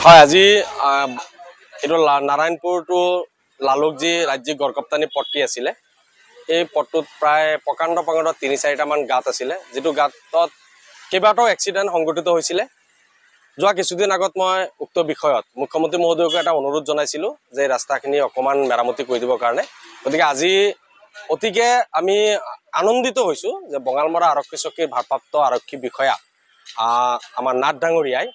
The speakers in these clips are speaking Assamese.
হয় আজি এইটো নাৰায়ণপুৰটো লালুকজী ৰাজ্যিক গড়কাপ্তানি পট্টি আছিলে। এই পট্টুত প্ৰায় প্ৰকাণ্ড ৩-৪টামান গাঁত আছিলে, যিটো গাঁতত কেইবাটাও এক্সিডেণ্ট সংঘটিত হৈছিলে। যোৱা কিছুদিন আগত মই উক্ত বিষয়ত মুখ্যমন্ত্ৰী মহোদয়কো এটা অনুৰোধ জনাইছিলোঁ যে ৰাস্তাখিনি অকণমান মেৰামতি কৰি দিবৰ কাৰণে। গতিকে আজি অতিকে আমি আনন্দিত হৈছোঁ যে বঙালমৰা আৰক্ষী চকীৰ ভাৰপ্ৰাপ্ত আৰক্ষী বিষয়া আমাৰ নাথ ডাঙৰীয়াই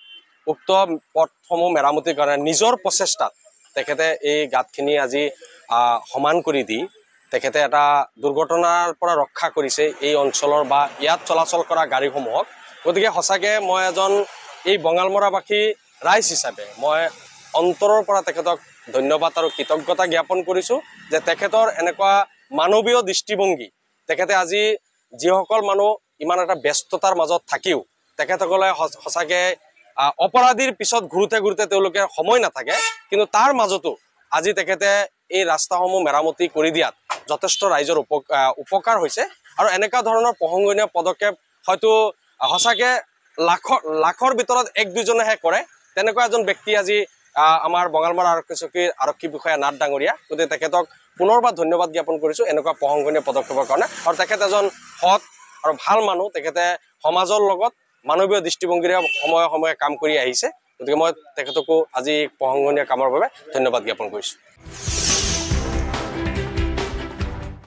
উক্ত পথসমূহ মেৰামতিৰ কাৰণে নিজৰ প্ৰচেষ্টাত তেখেতে এই গাঁতখিনি আজি সমান কৰি দি তেখেতে এটা দুৰ্ঘটনাৰ পৰা ৰক্ষা কৰিছে এই অঞ্চলৰ বা ইয়াত চলাচল কৰা গাড়ীসমূহক। গতিকে সঁচাকৈ মই এজন এই বঙালমৰাবাসী ৰাইজ হিচাপে মই অন্তৰৰ পৰা তেখেতক ধন্যবাদ আৰু কৃতজ্ঞতা জ্ঞাপন কৰিছোঁ যে তেখেতৰ এনেকুৱা মানৱীয় দৃষ্টিভংগী, তেখেতে আজি যিসকল মানুহ ইমান এটা ব্যস্ততাৰ মাজত থাকিও তেখেতসকলে সঁচাকৈ অপৰাধীৰ পিছত ঘূৰোঁতে তেওঁলোকে সময় নাথাকে, কিন্তু তাৰ মাজতো আজি তেখেতে এই ৰাস্তাসমূহ মেৰামতি কৰি দিয়াত যথেষ্ট ৰাইজৰ উপকাৰ হৈছে। আৰু এনেকুৱা ধৰণৰ প্ৰশংসনীয় পদক্ষেপ হয়তো সঁচাকৈ লাখৰ ভিতৰত ১-২জনেহে কৰে। তেনেকুৱা এজন ব্যক্তি আজি আমাৰ বঙালমৰা আৰক্ষী চকীৰ আৰক্ষী বিষয়া নাথ ডাঙৰীয়া। গতিকে তেখেতক পুনৰবাৰ ধন্যবাদ জ্ঞাপন কৰিছোঁ এনেকুৱা প্ৰশংসনীয় পদক্ষেপৰ কাৰণে। আৰু তেখেত এজন সৎ আৰু ভাল মানুহ, তেখেতে সমাজৰ লগত মানৱীয় দৃষ্টিভংগীৰে সময়ে সময়ে কাম কৰি আহিছে। গতিকে মই তেখেতকো আজি প্ৰশংসনীয় কামৰ বাবে ধন্যবাদ জ্ঞাপন কৰিছোঁ।